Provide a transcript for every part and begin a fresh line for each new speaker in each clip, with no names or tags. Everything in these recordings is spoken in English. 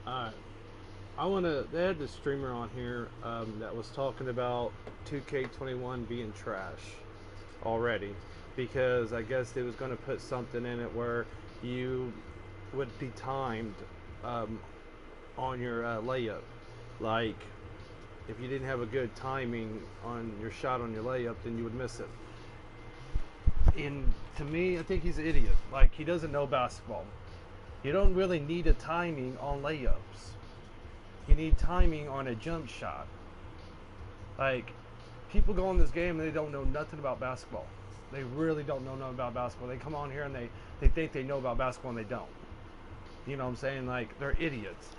Alright. They had this streamer on here that was talking about 2K21 being trash already. Because I guess they was going to put something in it where you would be timed um, on your layup. Like, if you didn't have a good timing on your shot on your layup, then you would miss it. And to me, I think he's an idiot. Like, he doesn't know basketball. You don't really need a timing on layups. You need timing on a jump shot. Like, people go in this game and they don't know nothing about basketball. They really don't know nothing about basketball. They come on here and they think they know about basketball and they don't. You know what I'm saying? Like, they're idiots.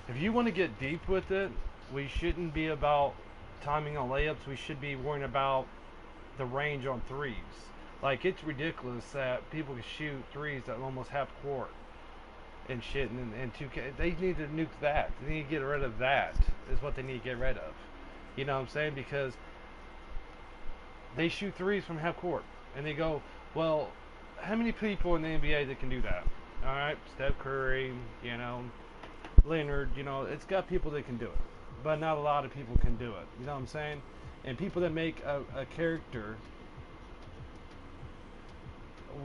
If you want to get deep with it, we shouldn't be about timing on layups. We should be worrying about the range on threes. Like, it's ridiculous that people can shoot threes at almost half court and shit. And 2K, they need to nuke that. They need to get rid of that. Is what they need to get rid of. You know what I'm saying? Because they shoot threes from half court, and they go, well, how many people in the NBA that can do that? All right, Steph Curry, Leonard, it's got people that can do it, but not a lot of people can do it. You know what I'm saying? And people that make a character,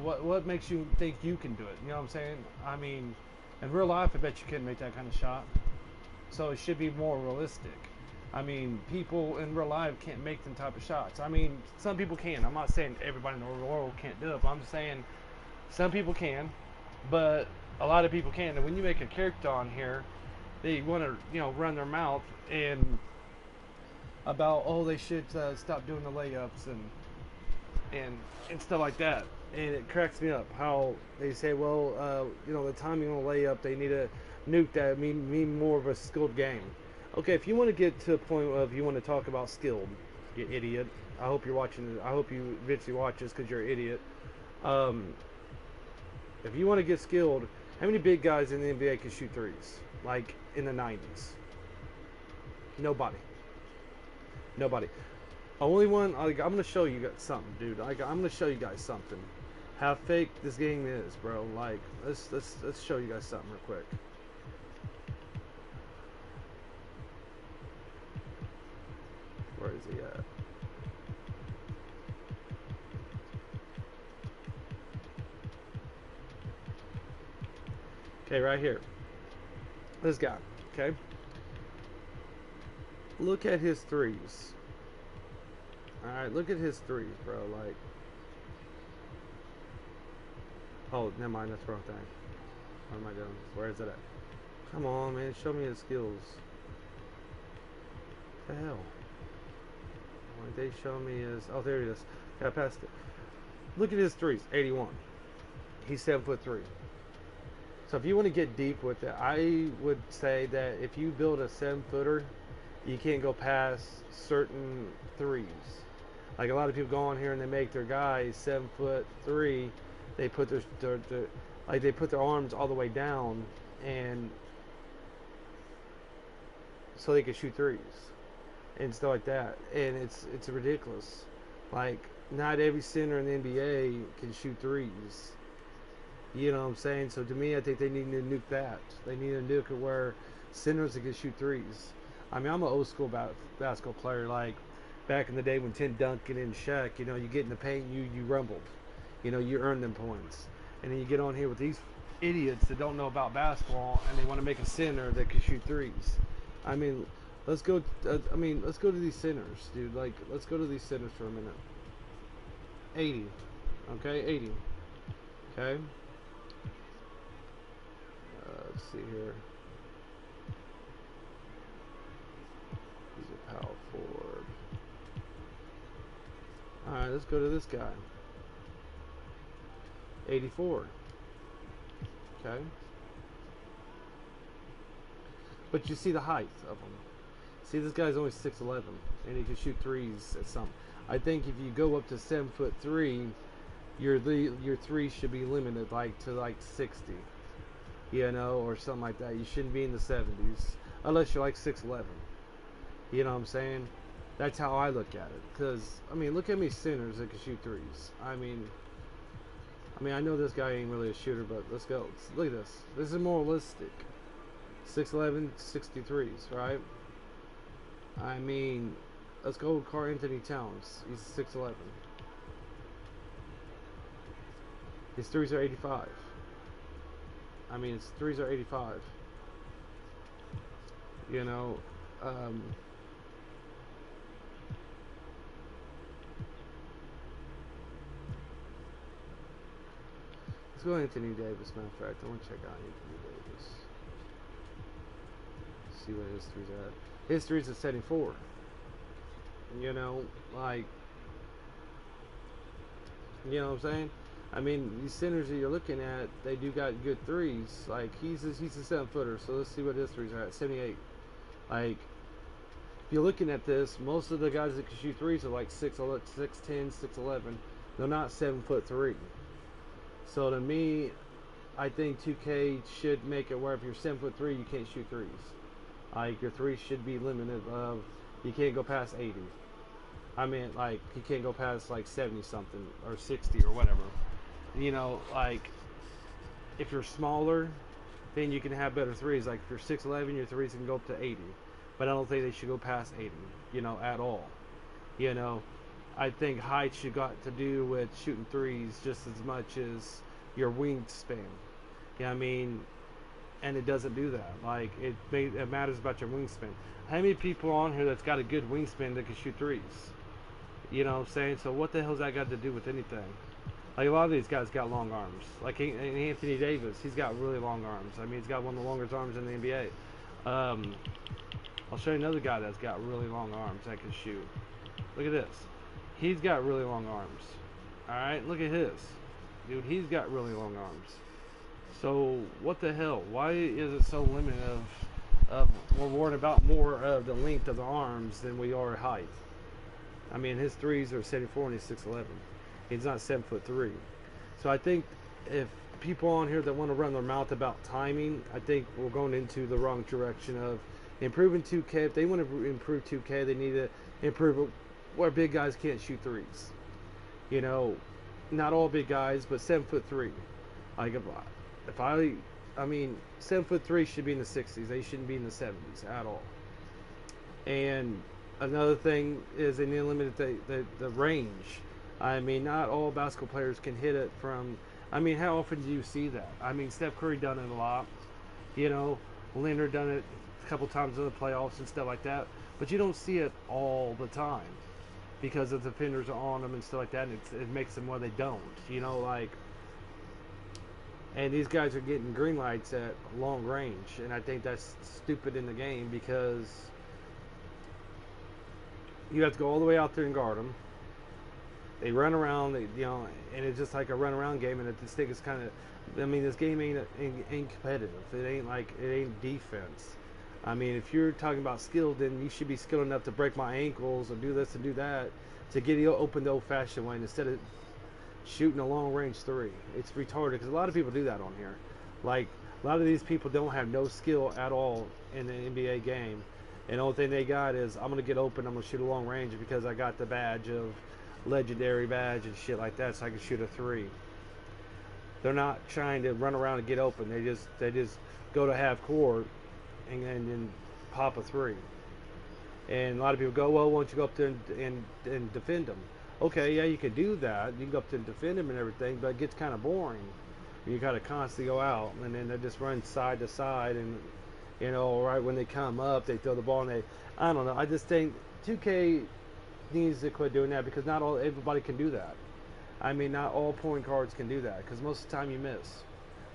what makes you think you can do it? You know what I'm saying? I mean, in real life, I bet you couldn't make that kind of shot. So it should be more realistic. I mean, people in real life can't make them type of shots. I mean, some people can. I'm not saying everybody in the world can't do it, but I'm just saying some people can, but a lot of people can. And when you make a character on here, they want to, run their mouth and about they should stop doing the layups and and stuff like that. And it cracks me up how they say, well, the timing on the layup, they need to nuke that, mean more of a skilled game. Okay, if you want to get to a point of you want to talk about skilled, you idiot. I hope you're watching. I hope you eventually watch this because you're an idiot. Um, if you want to get skilled, how many big guys in the NBA can shoot threes? Like in the 90s? Nobody. Nobody. Only one. I'm gonna show you guys something, dude. I'm gonna show you guys something. How fake this game is, bro. Like, let's show you guys something real quick. Where is he at? Okay, right here. This guy. Okay. Look at his threes. All right, look at his threes, bro. Like, oh, never mind. That's the wrong thing. What am I doing? Where is it at? Come on, man. Show me his skills. What the hell? What they show me is, oh, there it is. Got past it. Look at his threes. 81. He's 7'3". So if you want to get deep with it, I would say that if you build a 7-footer, you can't go past certain threes. Like a lot of people go on here and they make their guys 7'3". They put their like they put their arms all the way down, and so they can shoot threes and stuff like that. And it's ridiculous. Like, not every center in the NBA can shoot threes. You know what I'm saying? So to me, I think they need to nuke that. They need to nuke it where centers can shoot threes. I mean, I'm an old school basketball player. Like back in the day when Tim Duncan and Shaq, you get in the paint, you rumbled. You earn them points. And then you get on here with these idiots that don't know about basketball and they want to make a center that can shoot threes. I mean, let's go. Let's go to these centers, dude. Like, let's go to these centers for a minute. 80, okay, 80, okay. Let's see here. He's a power forward. All right, let's go to this guy. 84. Okay. But you see the height of him. See, this guy's only 6'11", and he can shoot threes at some. I think if you go up to 7'3", your three should be limited to 60, or something like that. You shouldn't be in the 70s unless you're like 6'11". You know what I'm saying? That's how I look at it. Because look at me centers that can shoot threes. I know this guy ain't really a shooter, but let's go. Look at this. This is more realistic. 6'11", 63s, right? I mean, let's go with Karl Anthony Towns. He's 6'11". His threes are 85. I mean, his threes are 85. You know, um, let's go Anthony Davis. Matter of fact, I want to check out Anthony Davis. See what his threes are at. His threes are 74. You know, like, you know what I'm saying? I mean, these centers that you're looking at, they do got good threes. Like, he's a 7-footer, so let's see what his threes are at. 78. Like, if you're looking at this, most of the guys that can shoot threes are like 6'10", 6'11". They're not 7'3". So to me, I think 2K should make it where if you're 7'3", you can't shoot threes. Like, your threes should be limited of, you can't go past 80. I mean, like, you can't go past like 70 something or 60 or whatever. You know, like, if you're smaller, then you can have better threes. Like, if you're 6'11", your threes can go up to 80. But I don't think they should go past 80, you know, at all. You know, I think height should got to do with shooting threes just as much as your wingspan. Yeah, I mean, and it doesn't do that. Like, it matters about your wingspan. How many people on here that's got a good wingspan that can shoot threes? You know what I'm saying? So what the hell's that got to do with anything? Like, a lot of these guys got long arms. Like Anthony Davis, he's got really long arms. I mean, he's got one of the longest arms in the NBA. I'll show you another guy that's got really long arms that can shoot. Look at this. He's got really long arms. Alright, look at his. Dude, he's got really long arms. So, what the hell? Why is it so limited of we're worried about more of the length of the arms than we are height? I mean, his threes are 74 and he's 6'11". He's not 7'3". So I think if people on here that want to run their mouth about timing, I think we're going into the wrong direction of improving 2K. If they want to improve 2K, they need to improve it where big guys can't shoot threes. You know, not all big guys, but 7'3". Like, I mean, 7'3" should be in the 60s. They shouldn't be in the 70s at all. And another thing is they need to limit the range. I mean, not all basketball players can hit it from. I mean, how often do you see that? I mean, Steph Curry done it a lot. You know, Leonard done it a couple times in the playoffs and stuff like that. But you don't see it all the time because the defenders are on them and stuff like that. And it makes them where they don't. You know, like. And these guys are getting green lights at long range, and I think that's stupid in the game because you have to go all the way out there and guard them. They run around, you know, and it's just like a run around game. And this thing is kind of, I mean, this game ain't competitive. It ain't defense. I mean, if you're talking about skill, then you should be skilled enough to break my ankles or do this and do that to get you open the old-fashioned way instead of shooting a long-range three. It's retarded because a lot of people do that on here. Like, a lot of these people don't have no skill at all in the NBA game. And the only thing they got is, I'm going to get open, I'm going to shoot a long range because I got the badge of legendary badge and shit like that so I can shoot a three. They're not trying to run around and get open. They just go to half court and then pop a three. And a lot of people go, well, why don't you go up there and defend them? Okay, yeah, you can do that. You can go up there and defend them and everything, but it gets kind of boring. You got to constantly go out, and then they just run side to side, and, you know, right when they come up, they throw the ball, and I don't know. I just think 2K needs to quit doing that because not everybody can do that. I mean, not all point guards can do that because most of the time you miss.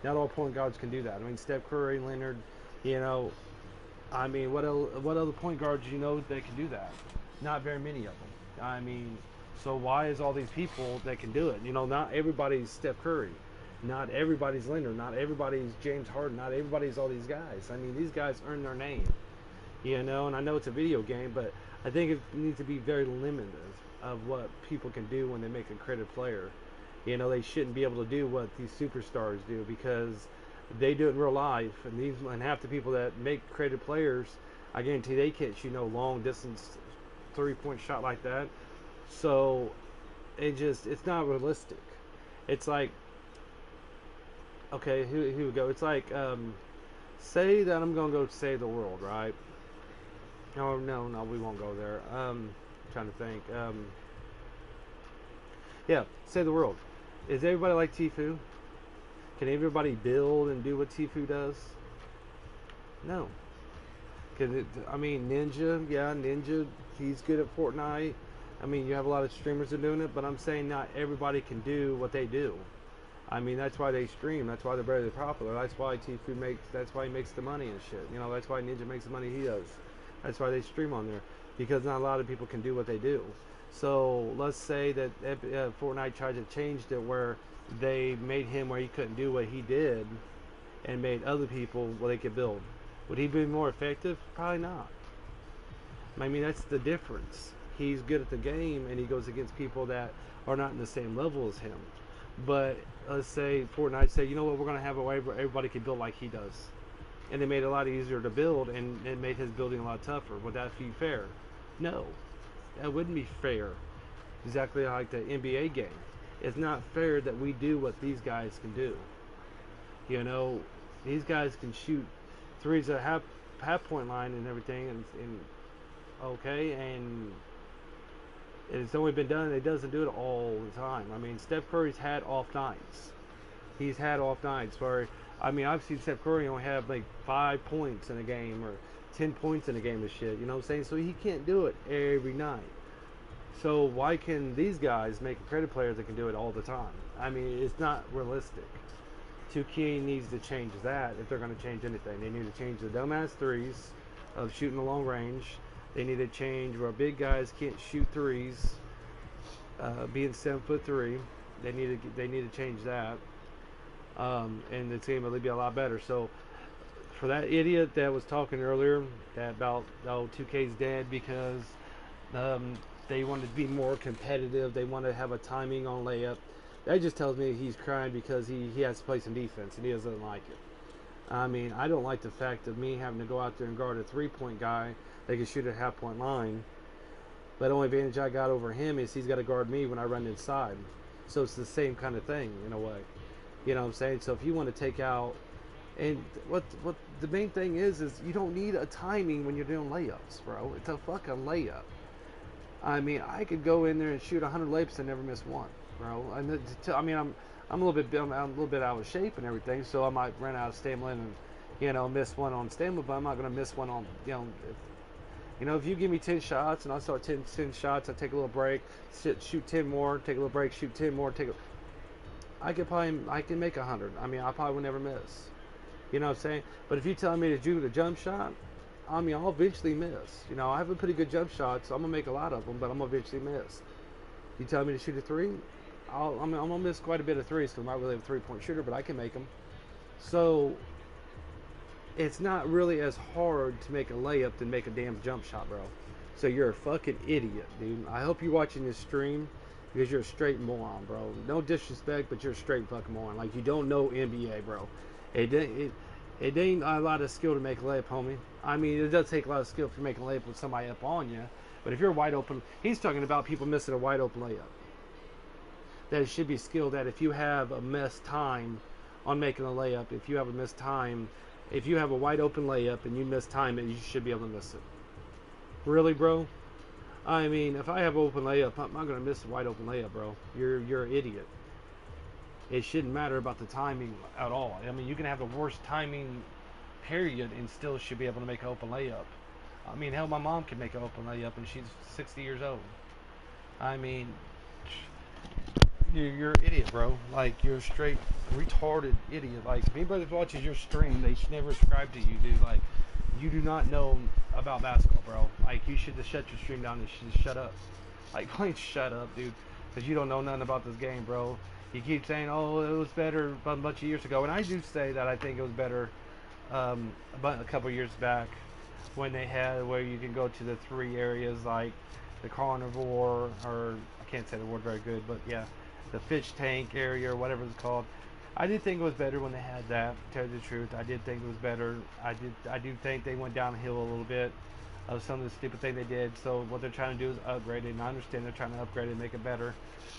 Not all point guards can do that. I mean, Steph Curry, Leonard, you know, I mean, what other point guards you know that can do that? Not very many of them. I mean, so why is all these people that can do it? You know, not everybody's Steph Curry. Not everybody's Leonard. Not everybody's James Harden. Not everybody's all these guys. I mean, these guys earn their name. You know, and I know it's a video game, but I think it needs to be very limited of what people can do when they make a creative player. You know, they shouldn't be able to do what these superstars do because they do it in real life. And half the people that make creative players, I guarantee they can't shoot no long distance 3-point shot like that. So it's not realistic. It's like, okay, here we go. It's like Say that I'm gonna go save the world, right? No, no, no, we won't go there. Trying to think. Yeah, save the world. Is everybody like Tfue? Can everybody build and do what Tfue does? No. I mean, Ninja, yeah, Ninja, he's good at Fortnite. I mean, you have a lot of streamers that are doing it, but I'm saying not everybody can do what they do. I mean, that's why they stream. That's why they're very popular. That's why Tfue makes. That's why he makes the money and shit. You know, that's why Ninja makes the money he does. That's why they stream on there, because not a lot of people can do what they do. So let's say that Fortnite tried to change it where they made him where he couldn't do what he did, and made other people what they could build. Would he be more effective? Probably not. I mean, that's the difference. He's good at the game, and he goes against people that are not in the same level as him. But let's say Fortnite say, you know what, we're going to have a way where everybody can build like he does. And it made it a lot easier to build, and it made his building a lot tougher. Would that be fair? No. That wouldn't be fair. Exactly like the NBA game. It's not fair that we do what these guys can do. You know, these guys can shoot threes at half point line and everything, and okay, and it's only been done. It doesn't do it all the time. I mean, Steph Curry's had off nights. He's had off nights where, I mean, I've seen Steph Curry only have like 5 points in a game or 10 points in a game of shit. You know what I'm saying? So he can't do it every night. So why can these guys make a credit player that can do it all the time? I mean, it's not realistic. 2K needs to change that if they're going to change anything. They need to change the dumbass threes of shooting the long range. They need to change where big guys can't shoot threes, being 7'3". They need to change that, and the team will be a lot better. So for that idiot that was talking earlier that about 2K's dead because they want to be more competitive. They want to have a timing on layup. That just tells me he's crying because he has to play some defense and he doesn't like it. I mean, I don't like the fact of me having to go out there and guard a 3-point guy that can shoot at half-point line. But the only advantage I got over him is he's got to guard me when I run inside. So it's the same kind of thing in a way. You know what I'm saying? So if you want to take out, and what the main thing is you don't need a timing when you're doing layups, bro. It's a fucking layup. I mean, I could go in there and shoot 100 layups and never miss one, bro. I mean, I'm a little bit out of shape and everything, so I might run out of stamina and miss one on stamina, but I'm not gonna miss one on if you give me 10 shots and I start 10 shots, I take a little break, shoot 10 more, take a little break, shoot 10 more, I can make 100. I mean, I probably will never miss. You know what I'm saying? But if you tell me to do the jump shot, I mean, I'll eventually miss. You know, I have a pretty good jump shot, so I'm gonna make a lot of them, but I'm gonna eventually miss. You tell me to shoot a three, I'm gonna miss quite a bit of threes because I'm not really a 3-point shooter, but I can make them. So it's not really as hard to make a layup than make a damn jump shot, bro. So you're a fucking idiot, dude. I hope you're watching this stream because you're a straight moron, bro. No disrespect, but you're a straight fucking moron. Like, you don't know NBA, bro. It ain't a lot of skill to make a layup, homie. I mean, it does take a lot of skill for making a layup with somebody up on you. But if you're wide open, he's talking about people missing a wide open layup. That it should be skill that if you have a missed time on making a layup, if you have a wide open layup and you miss time, you should be able to miss it. Really, bro? I mean, if I have an open layup, I'm not going to miss a wide open layup, bro. You're an idiot. It shouldn't matter about the timing at all. I mean, you can have the worst timing period and still should be able to make an open layup. I mean, hell, my mom can make an open layup and she's 60 years old. I mean, you're an idiot, bro. Like, you're a straight retarded idiot. Like, if anybody that watches your stream, they should never subscribe to you, dude. Like, you do not know about basketball, bro. Like, you should just shut your stream down and just shut up. Like, plain shut up, dude. Because you don't know nothing about this game, bro. You keep saying, oh, it was better a bunch of years ago. And I do say that I think it was better a couple years back when they had where you can go to the 3 areas like the carnivore, or I can't say the word very good, but yeah, the fish tank area or whatever it's called. I did think it was better when they had that, to tell you the truth. I did think it was better. I do think they went downhill a little bit of some of the stupid thing they did. So what they're trying to do is upgrade it, and I understand they're trying to upgrade it and make it better.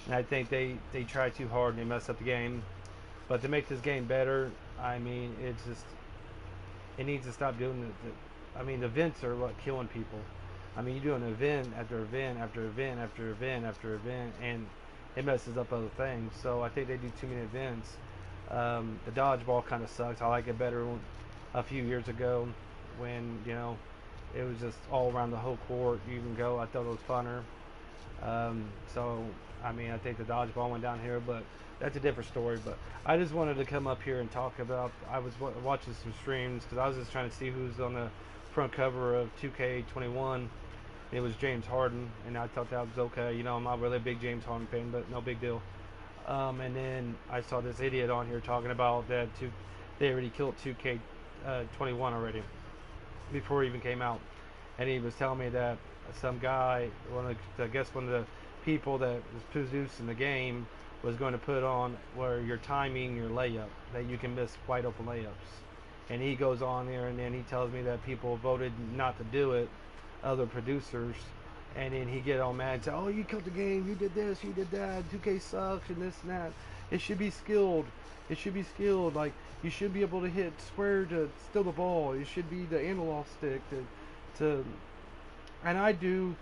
And I think they try too hard and they mess up the game. But to make this game better, I mean, It needs to stop doing I mean, events are what killing people. I mean, you do an event after event after event after event after event, and it messes up other things. So I think they do too many events. The dodgeball kind of sucks. I like it better a few years ago when it was just all around the whole court. You can go. I thought it was funner. So I mean, I think the dodgeball went down here, but that's a different story. But I just wanted to come up here and talk about. I was watching some streams because I was just trying to see who's on the front cover of 2K21. It was James Harden, and I thought that was okay. I'm not really a big James Harden fan, but no big deal. And then I saw this idiot on here talking about that they already killed 2K21 already before it even came out, and he was telling me that some guy, I guess one of the people that was producing the game, was going to put on where you're timing your layup, that you can miss wide open layups. And he goes on there and then he tells me that people voted not to do it, other producers, and then he get all mad and say, "Oh, you killed the game, you did this, you did that, 2K sucks and this and that. It should be skilled. It should be skilled. Like, you should be able to hit square to steal the ball. It should be the analog stick to." And I do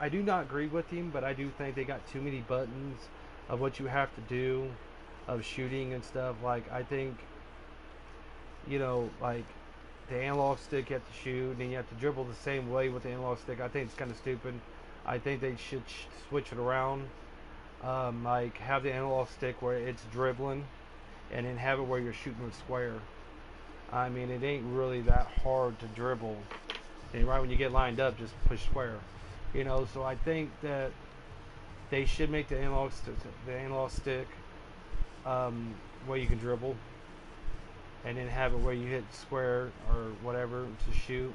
not agree with him, but I do think they got too many buttons of what you have to do, of shooting and stuff. Like, I think, like the analog stick you have to shoot, and then you have to dribble the same way with the analog stick. I think it's kind of stupid. I think they should switch it around. Like, have the analog stick where it's dribbling, and then have it where you're shooting with square. I mean, it ain't really that hard to dribble. And right when you get lined up, just push square. So I think that they should make the analog stick where you can dribble, and then have it where you hit square or whatever to shoot.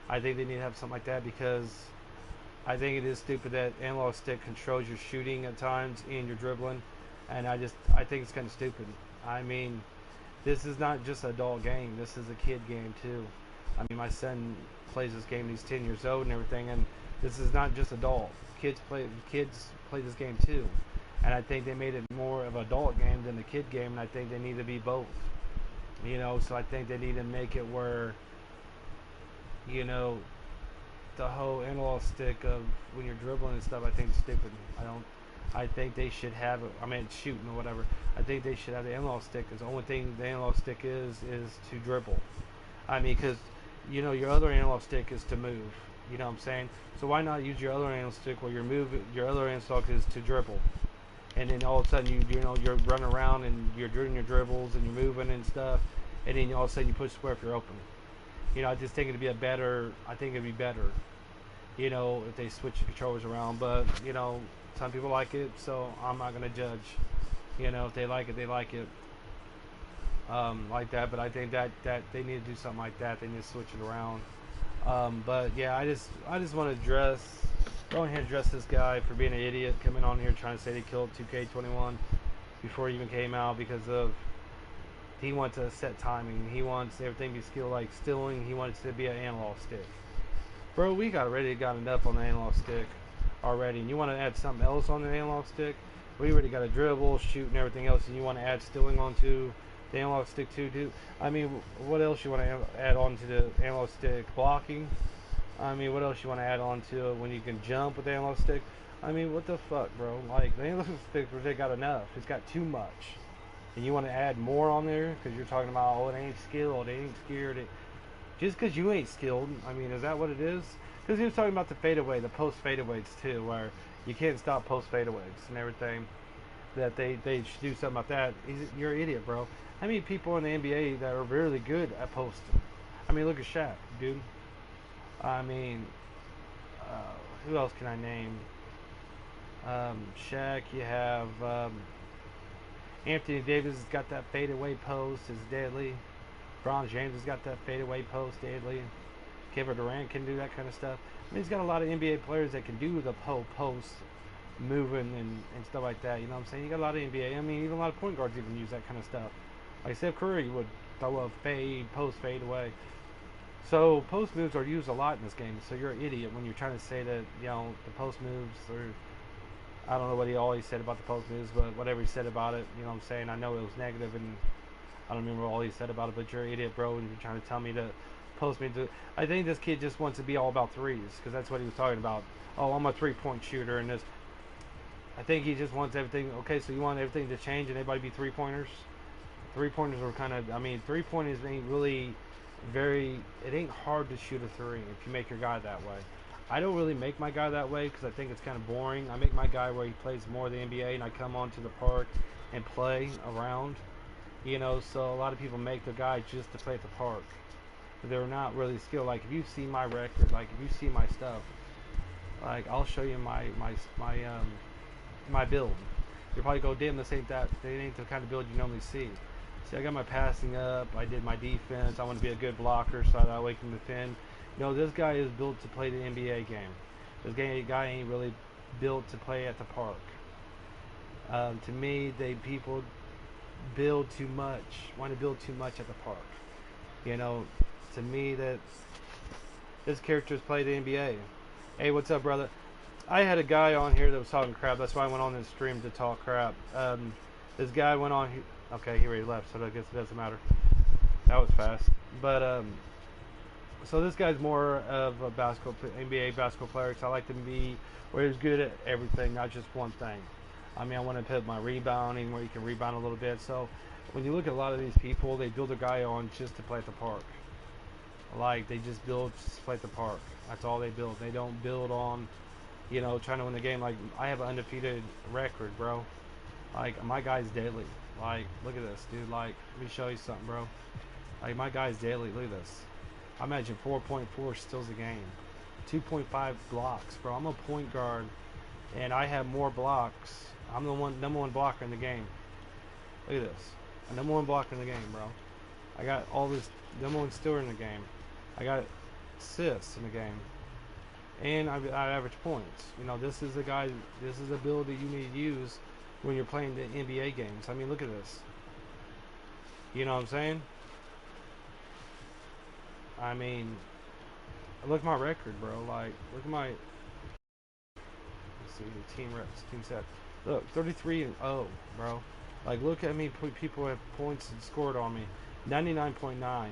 I think they need to have something like that, because I think it is stupid that analog stick controls your shooting at times and your dribbling, and I think it's kind of stupid. I mean, this is not just an adult game. This is a kid game too. I mean, my son plays this game. He's 10 years old and everything, and this is not just adult. Kids play this game too, and I think they made it more of an adult game than the kid game, and I think they need to be both. So I think they need to make it where, the whole analog stick of when you're dribbling and stuff, I think is stupid. I think they should have it. I mean, shooting or whatever. I think they should have the analog stick, because the only thing the analog stick is to dribble. I mean, because your other analog stick is to move. You know what I'm saying? So why not use your other analog stick where your other analog stick is to dribble, and then all of a sudden you're running around and you're doing your dribbles and you're moving and stuff, and then all of a sudden you push square if you're open. I just think it'd be better, if they switch the controllers around. But some people like it, so I'm not gonna judge. If they like it, they like it. Like that. But I think that they need to do something like that. They need to switch it around. But yeah, I just want to go ahead and address this guy for being an idiot, coming on here trying to say they killed 2K21 before it even came out, because of he wants a set timing. He wants everything to be skilled, like stealing. He wants it to be an analog stick. Bro, we already got enough on the analog stick already, and you want to add something else on the analog stick? We already got a dribble, shoot, and everything else, and you want to add stealing onto the analog stick too? I mean, what else you want to add on to the analog stick? Blocking? I mean, what else you want to add on to it when you can jump with the analog stick? I mean, what the fuck, bro? Like, the analog stick, they got enough. It's got too much. And you want to add more on there because you're talking about, oh, it ain't skilled, it ain't scared. Just because you ain't skilled, I mean, is that what it is? Because he was talking about the fadeaway, the post fadeaways too, where you can't stop post fadeaways and everything. That they should do something about that. You're an idiot, bro. How many people in the NBA that are really good at posting? I mean, look at Shaq, dude. I mean, who else can I name? Shaq, you have Anthony Davis has got that fadeaway post, is deadly. LeBron James has got that fadeaway post, deadly. Kevin Durant can do that kind of stuff. I mean, he's got a lot of NBA players that can do the post moving and stuff like that. You know what I'm saying? You got a lot of NBA. I mean, even a lot of point guards even use that kind of stuff. Like Steph Curry would throw a post fade away. So post moves are used a lot in this game. So you're an idiot when you're trying to say that the post moves are. I don't know what he always said about the post moves, but whatever he said about it, you know what I'm saying? I know it was negative, and I don't remember all he said about it, but you're an idiot, bro, and you're trying to tell me to post me to. I think this kid just wants to be all about threes because that's what he was talking about. Oh, I'm a 3-point shooter, and this. I think he just wants everything. Okay, so you want everything to change and everybody be 3-pointers? 3-pointers are kind of. I mean, 3-pointers ain't really very. It ain't hard to shoot a three if you make your guy that way. I don't really make my guy that way because I think it's kind of boring. I make my guy where he plays more of the NBA, and I come onto the park and play around. So a lot of people make the guy just to play at the park. They're not really skilled. Like if you see my record, like if you see my stuff, like I'll show you my build. You probably go, damn, this ain't that. They ain't the kind of build you normally see. See, I got my passing up. I did my defense. I want to be a good blocker, so that way I can defend. This guy is built to play the NBA game. This guy ain't really built to play at the park. To me, people build too much. Want to build too much at the park. To me, that this character's played the NBA. Hey, what's up, brother? I had a guy on here that was talking crap. That's why I went on this stream to talk crap. This guy went on. Okay, he already left, so I guess it doesn't matter. That was fast. But so this guy's more of a NBA basketball player. Cause I like to be where he's good at everything, not just one thing. I mean, I want to put my rebounding where you can rebound a little bit. So when you look at a lot of these people, they build a guy on just to play at the park. Like they just build just to play at the park. That's all they build. They don't build on, trying to win the game. Like I have an undefeated record, bro. Like my guy's deadly. Like look at this, dude. Like let me show you something, bro. Like my guy's deadly. Look at this. I imagine 4.4 steals a game, 2.5 blocks, bro. I'm a point guard, and I have more blocks. I'm the number one blocker in the game. Look at this. I'm number one blocker in the game, bro. I got all this number one stealer in the game. I got assists in the game. And I average points. This is a ability you need to use when you're playing the NBA games. I mean, look at this. You know what I'm saying? I mean, look at my record, bro. Like, look at my. Let's see, the team reps, team set. Look, 33-0, bro. Like, look at me. People have points scored on me. 99.9.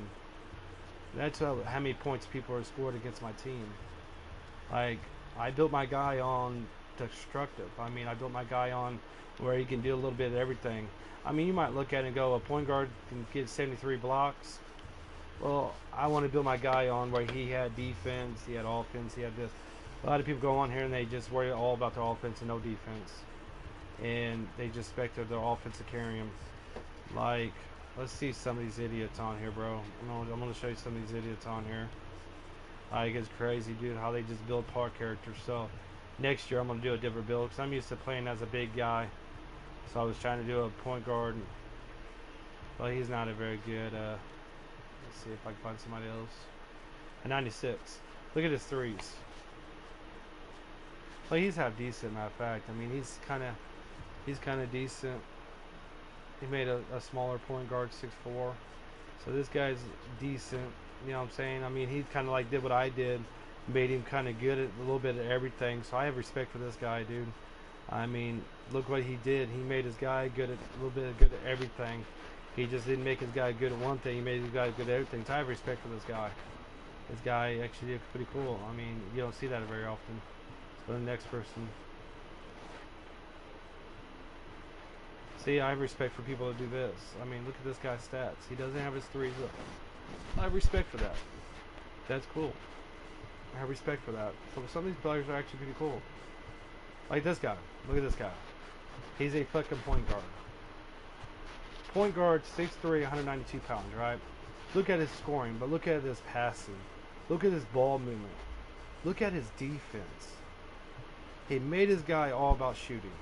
That's how many points people have scored against my team. Like, I built my guy on destructive. I mean, I built my guy on where he can do a little bit of everything. I mean, you might look at it and go, a point guard can get 73 blocks. Well, I want to build my guy on where he had defense, he had offense, he had this. A lot of people go on here and they just worry all about their offense and no defense. And they just expect their offense to carry them. Like, let's see some of these idiots on here, bro. I'm gonna show you some of these idiots on here. Like, it's crazy, dude, how they just build park characters. So, next year I'm gonna do a different build because I'm used to playing as a big guy. So I was trying to do a point guard. Well, he's not a very good. Let's see if I can find somebody else. A 96. Look at his threes. Well, he's half decent, matter of fact. I mean, he's kind of decent. He made a smaller point guard, 6'4". So this guy's decent. You know what I'm saying? I mean, he kind of like did what I did, made him kind of good at a little bit of everything. So I have respect for this guy, dude. I mean, look what he did. He made his guy good at a little bit good at everything. He just didn't make his guy good at one thing. He made his guy good at everything. So I have respect for this guy. This guy actually did pretty cool. I mean, you don't see that very often. So the next person. See, I have respect for people that do this. I mean, look at this guy's stats. He doesn't have his threes up. I have respect for that. That's cool. I have respect for that. So some of these players are actually pretty cool. Like this guy. Look at this guy. He's a fucking point guard. Point guard, 6'3", 192 pounds, right? Look at his scoring, but look at his passing. Look at his ball movement. Look at his defense. He made his guy all about shooting.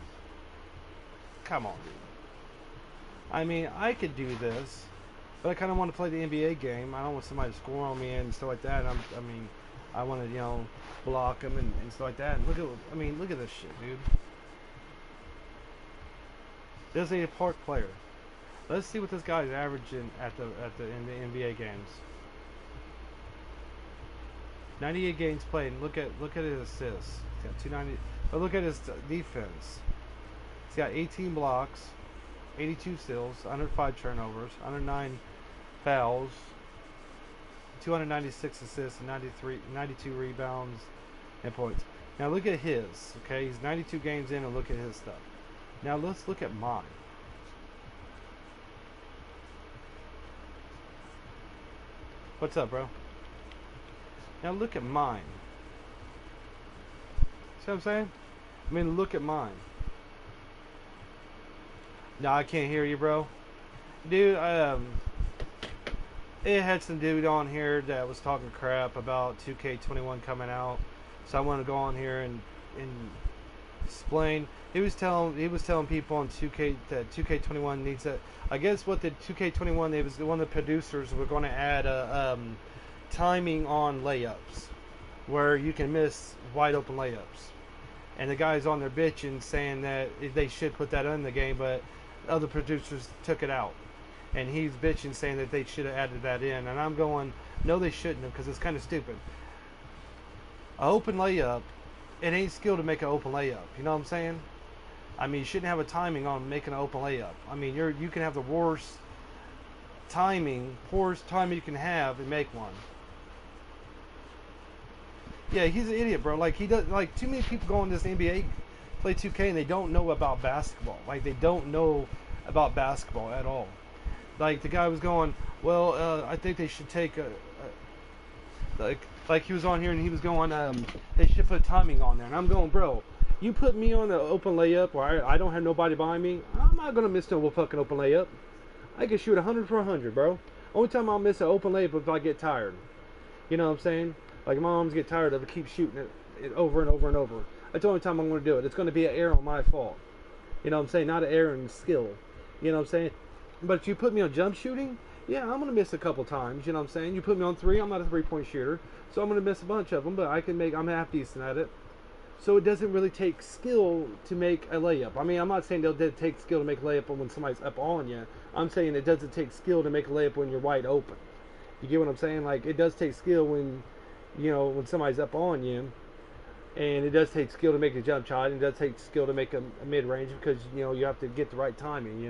Come on, dude. I mean, I could do this, but I kind of want to play the NBA game. I don't want somebody to score on me and stuff like that. I mean, I want to, block him and stuff like that. And look at this shit, dude. This is a park player. Let's see what this guy's averaging in the NBA games. 98 games played. And look at his assists. He's got 290. But look at his defense. He's got 18 blocks. 82 steals, 105 turnovers, 109 fouls, 296 assists, and 92 rebounds and points. Now look at his. Okay, he's 92 games in, and look at his stuff. Now let's look at mine. What's up, bro? Now look at mine. See what I'm saying? I mean, look at mine. No, I can't hear you, bro. Dude, it had some dude on here that was talking crap about 2K21 coming out. So I want to go on here and explain. He was telling people on 2K that 2K21 needs that. I guess what the 2K21, they was one of the producers were going to add a timing on layups, where you can miss wide open layups. And the guy's on there bitching, saying that they should put that in the game, but other producers took it out. And he's bitching, saying that they should have added that in. And I'm going, no, they shouldn't have, because it's kind of stupid. An open layup, it ain't skill to make an open layup. You know what I'm saying? I mean, you shouldn't have a timing on making an open layup. I mean, you can have the worst timing you can have and make one. Yeah, he's an idiot, bro. Like, he does, like, too many people go on this NBA, play 2K, and they don't know about basketball. Like, they don't know about basketball at all. Like, the guy was going, well, I think they should take like he was on here and he was going, they should put timing on there. And I'm going, bro, you put me on the open layup where I don't have nobody behind me, I'm not going to miss no fucking open layup. I can shoot 100 for 100, bro. Only time I'll miss an open layup if I get tired. You know what I'm saying? Like, my arms get tired of it, keep shooting it over and over and over. That's the only time I'm going to do it. It's going to be an error on my fault. You know what I'm saying? Not an error in skill. You know what I'm saying? But if you put me on jump shooting, yeah, I'm going to miss a couple times. You know what I'm saying? You put me on three, I'm not a three-point shooter. So I'm going to miss a bunch of them, but I'm half decent at it. So it doesn't really take skill to make a layup. I mean, I'm not saying it takes skill to make a layup when somebody's up on you. I'm saying it doesn't take skill to make a layup when you're wide open. You get what I'm saying? Like, it does take skill when somebody's up on you. And it does take skill to make a jump shot. And it does take skill to make a mid-range because, you have to get the right timing,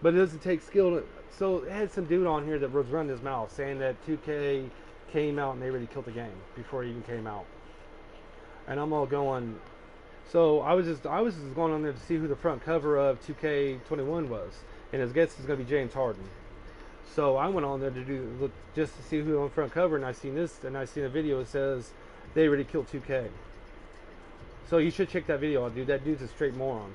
But it doesn't take skill to... So it had some dude on here that was running his mouth saying that 2K came out and they already killed the game before it even came out. And I'm all going... So I was just going on there to see who the front cover of 2K21 was. And his guess is going to be James Harden. So I went on there to look just to see who on the front cover, and I seen a video that says they already killed 2K. So you should check that video out, dude. That dude's a straight moron.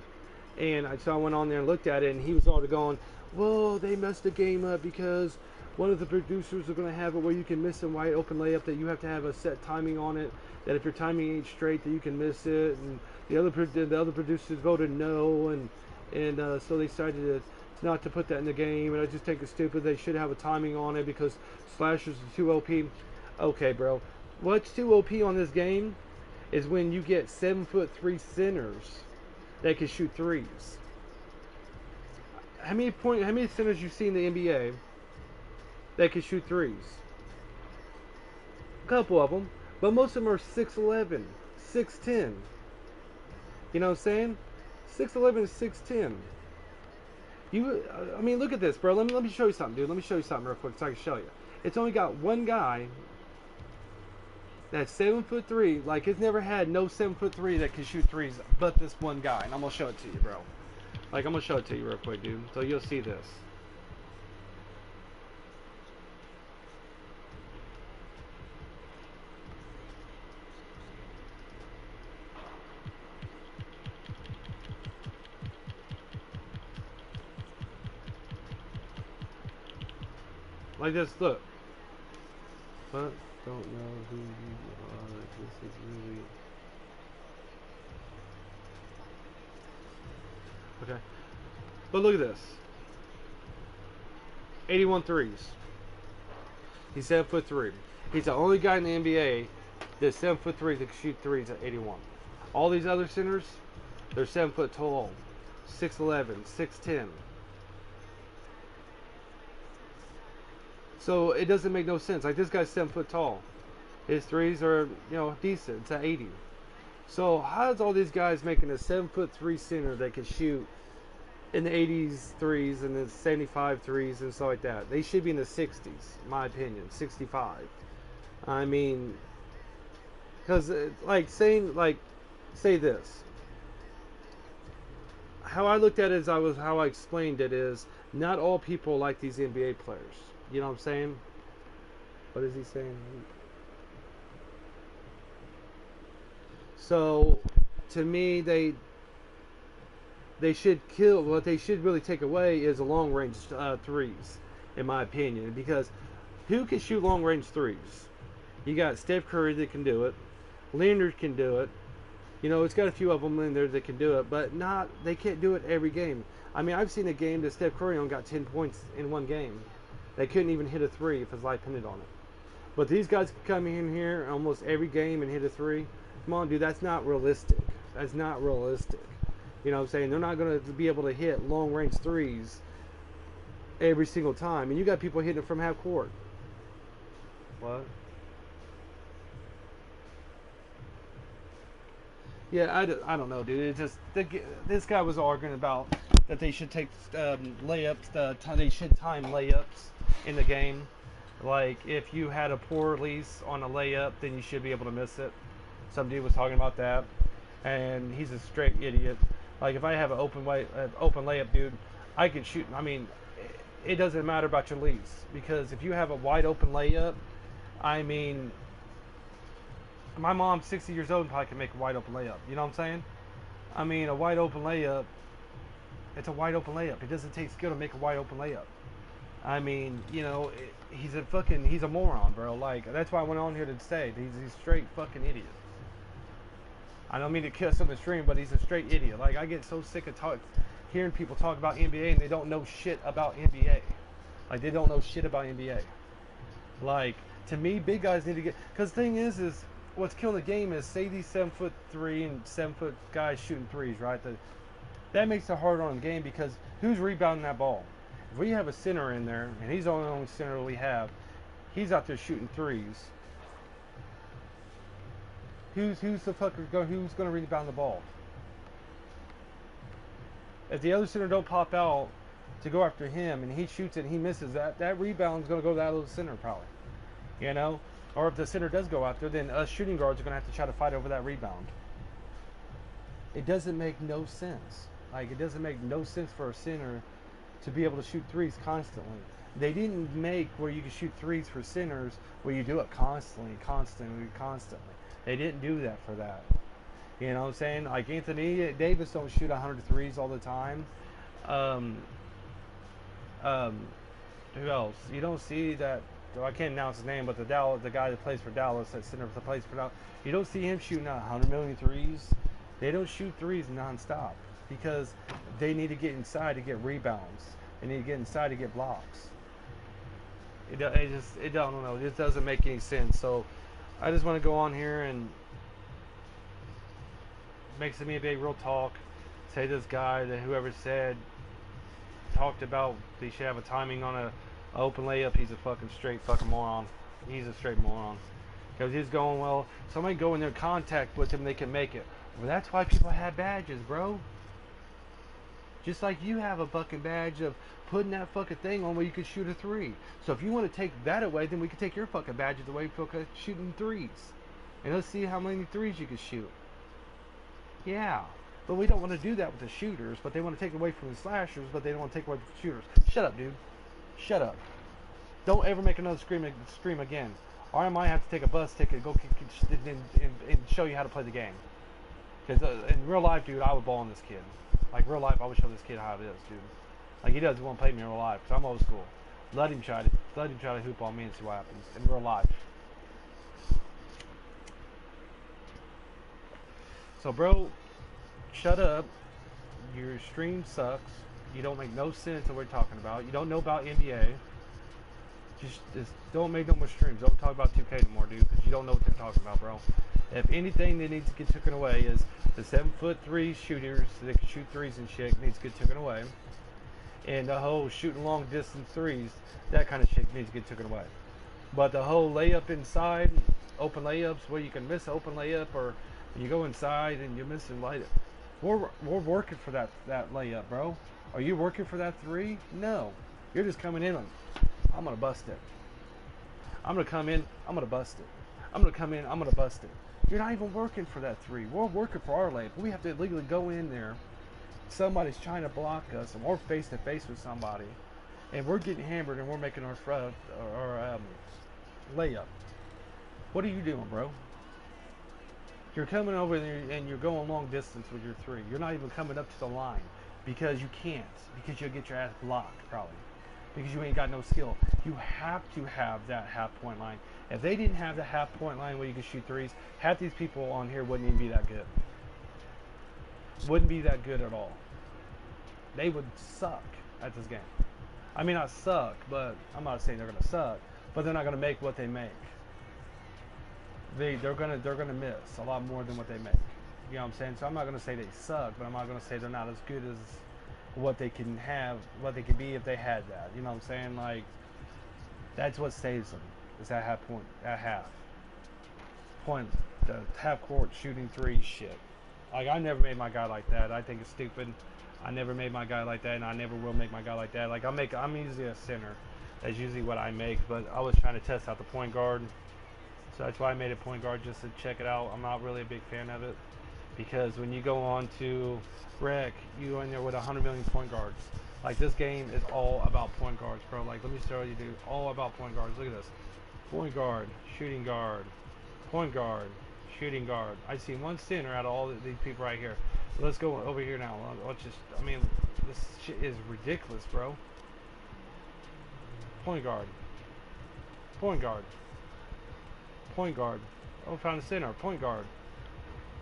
And so I went on there and looked at it, and he was all going, well, they messed the game up because one of the producers are going to have it where you can miss a wide open layup, that you have to have a set timing on it, that if your timing ain't straight, that you can miss it. And the other producers voted no, and so they decided not to put that in the game, and I just think it's stupid. They should have a timing on it because slashers are too OP. Okay, bro. What's too OP on this game is when you get 7'3" centers that can shoot threes. How many centers you see in the NBA that can shoot threes? A couple of them, but most of them are 6'11", 6'10". You know what I'm saying? 6'11" and 6'10". I mean, look at this, bro. Let me show you something, dude. Let me show you something real quick so I can show you. It's only got one guy that's 7'3". Like, it's never had no 7'3" that can shoot threes but this one guy. And I'm gonna show it to you, bro. Like, I'm gonna show it to you real quick, dude. So you'll see this. Like this, look. But don't know who you are. This is really... Okay. But look at this. 81 threes. He's 7'3". He's the only guy in the NBA that's 7'3" that can shoot threes at 81. All these other centers, they're 7 foot tall, 6'11", 6'10". So it doesn't make no sense. Like, this guy's 7 foot tall. His threes are, decent. It's at 80. So how's all these guys making a 7'3" center that can shoot in the 80s threes and the 75 threes and stuff like that. They should be in the 60s, in my opinion, 65. I mean, because like saying like say this. How I looked at it is how I explained it is not all people like these NBA players. You know what I'm saying? What is he saying? So, to me, they should kill. What they should really take away is the long range threes, in my opinion, because who can shoot long range threes? You got Steph Curry that can do it. Leonard can do it. You know, it's got a few of them in there that can do it, but not. They can't do it every game. I mean, I've seen a game that Steph Curry only got 10 points in one game. They couldn't even hit a three if his life depended on it. But these guys can come in here almost every game and hit a three. Come on, dude, that's not realistic. That's not realistic. You know what I'm saying? They're not going to be able to hit long range threes every single time. And you got people hitting it from half court. What? Yeah, I don't know, dude. It's just this guy was arguing about that they should take layups. They should time layups in the game. Like if you had a poor release on a layup, then you should be able to miss it. Some dude was talking about that, and he's a straight idiot. Like if I have an open layup, dude, I can shoot. I mean, it doesn't matter about your release because if you have a wide open layup, I mean, my mom's 60 years old and probably can make a wide open layup. You know what I'm saying? I mean, a wide open layup, it's a wide open layup. It doesn't take skill to make a wide open layup. I mean, you know, he's a moron, bro. Like, that's why I went on here to say he's a straight fucking idiot. I don't mean to kiss on the stream, but he's a straight idiot. Like, I get so sick of hearing people talk about NBA and they don't know shit about NBA. Like, they don't know shit about NBA. Like, to me, big guys need to get... Because the thing is what's killing the game is, say these 7'3" and 7' guys shooting threes, right? That makes it harder on the game because who's rebounding that ball? If we have a center in there, and he's the only center we have, he's out there shooting threes. Who's going to rebound the ball? If the other center don't pop out to go after him, and he shoots it and he misses, that rebound's going to go to that little center probably. You know? Or if the center does go out there, then us shooting guards are going to have to try to fight over that rebound. It doesn't make no sense. Like, it doesn't make no sense for a center to be able to shoot threes constantly. They didn't make where you can shoot threes for centers where you do it constantly. They didn't do that for that. You know what I'm saying? Like Anthony Davis don't shoot 100 threes all the time. Who else? You don't see that. Well, I can't announce his name, but the guy that plays for Dallas, that center that plays for Dallas, you don't see him shooting 100 million threes. They don't shoot threes nonstop because they need to get inside to get rebounds. They need to get inside to get blocks. It don't know. It just doesn't make any sense. So I just want to go on here and make some NBA real talk. Say this guy that whoever said talked about they should have a timing on a open layup. He's a fucking straight fucking moron. He's a straight moron. Because he's going, well, somebody go in their contact with him, they can make it. Well, that's why people have badges, bro. Just like you have a fucking badge of putting that fucking thing on where you can shoot a three. So if you want to take that away, then we can take your fucking badges away for shooting threes. And let's see how many threes you can shoot. Yeah. But we don't want to do that with the shooters, but they want to take away from the slashers, but they don't want to take away from the shooters. Shut up, dude. Shut up. Don't ever make another scream again. Or I might have to take a bus ticket, go and show you how to play the game. Because in real life, dude, I would ball on this kid. Like, real life, I would show this kid how it is, dude. Like, he doesn't want to play me in real life, because I'm old school. Let him try to hoop on me and see what happens in real life. So, bro, shut up. Your stream sucks. You don't make no sense of what you're talking about. You don't know about NBA. Just don't make no more streams. Don't talk about 2K anymore, dude, because you don't know what they're talking about, bro. If anything that needs to get taken away is the 7'3" shooters that can shoot threes and shit needs to get taken away. And the whole shooting long distance threes, that kind of shit needs to get taken away. But the whole layup inside, open layups where you can miss an open layup or you go inside and you're missing layup. We're working for that layup, bro. Are you working for that three? No. You're just coming in like, I'm gonna bust it. I'm gonna come in, I'm gonna bust it. I'm gonna come in, I'm gonna bust it. You're not even working for that three. We're working for our lane. We have to illegally go in there. Somebody's trying to block us, and we're face to face with somebody, and we're getting hammered, and we're making our layup. What are you doing, bro? You're coming over and you're going long distance with your three. You're not even coming up to the line because you can't, because you'll get your ass blocked probably, because you ain't got no skill. You have to have that half point line. If they didn't have the half point line where you can shoot threes, half these people on here wouldn't even be that good. Wouldn't be that good at all. They would suck at this game. I mean, not suck, but I'm not saying they're gonna suck, but they're not gonna make what they make. They're gonna miss a lot more than what they make. You know what I'm saying? So I'm not gonna say they suck, but I'm not gonna say they're not as good as what they can have, what they could be if they had that. You know what I'm saying? Like, that's what saves them. Is that half point, that half point, the half court shooting three shit. Like, I never made my guy like that. I think it's stupid. I never made my guy like that, and I never will make my guy like that. Like, I'm usually a center. That's usually what I make, but I was trying to test out the point guard. So that's why I made it point guard, just to check it out. I'm not really a big fan of it, because when you go on to rec, you in there with 100 million point guards. Like, this game is all about point guards, bro. Like, let me show you, dude. All about point guards. Look at this. Point guard, shooting guard, point guard, shooting guard. I see one center out of all these people right here. Let's go over here now. Let's just, I mean, this shit is ridiculous, bro. Point guard, point guard, point guard. Oh, found a center. Point guard.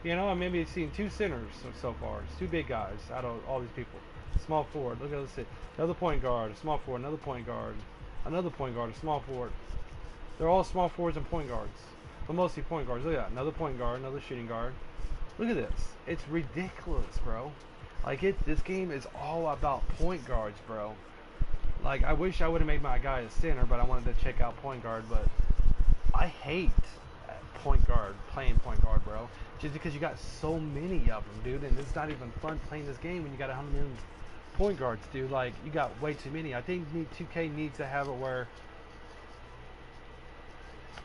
You know, I maybe seen two centers so far. It's two big guys out of all these people. Small forward. Look at this. Another point guard. Small forward. Another point guard. Another point guard. A small forward. They're all small forwards and point guards, but mostly point guards. Look at that. Another point guard. Another shooting guard. Look at this. It's ridiculous, bro. Like, this game is all about point guards, bro. Like, I wish I would have made my guy a center, but I wanted to check out point guard. But I hate point guard, playing point guard, bro. Just because you got so many of them, dude, and it's not even fun playing this game when you got 100 million point guards, dude. Like, you got way too many. I think 2K needs to have it where,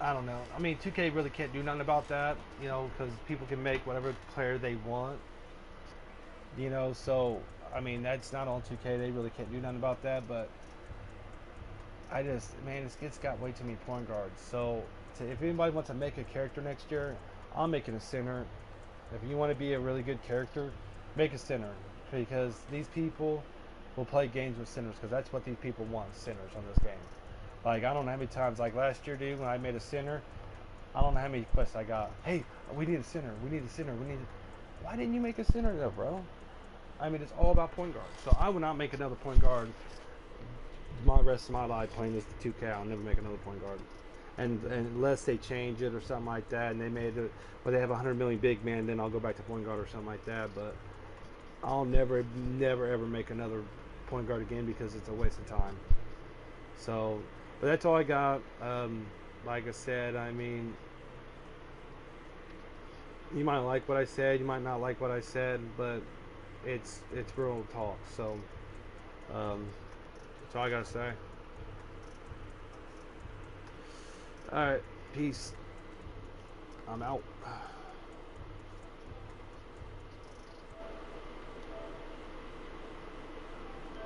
I don't know. I mean, 2K really can't do nothing about that, you know, because people can make whatever player they want, you know. So, I mean, that's not on 2K. They really can't do nothing about that. But I just, man, it's got way too many point guards. So, if anybody wants to make a character next year, I'm making a center. If you want to be a really good character, make a center, because these people will play games with centers, because that's what these people want, centers on this game. Like, I don't know how many times, like last year, dude, when I made a center, I don't know how many quests I got. Hey, we need a center. We need a center. We need. Why didn't you make a center though, bro? I mean, it's all about point guard. So I would not make another point guard my rest of my life playing this 2K. I'll never make another point guard. And unless they change it or something like that, and they made it, but they have 100 million big man, then I'll go back to point guard or something like that. But I'll never ever make another point guard again, because it's a waste of time. So, but that's all I got. Like I said, I mean, you might like what I said, you might not like what I said, but it's real talk. So, that's all I gotta say. All right, peace. I'm out.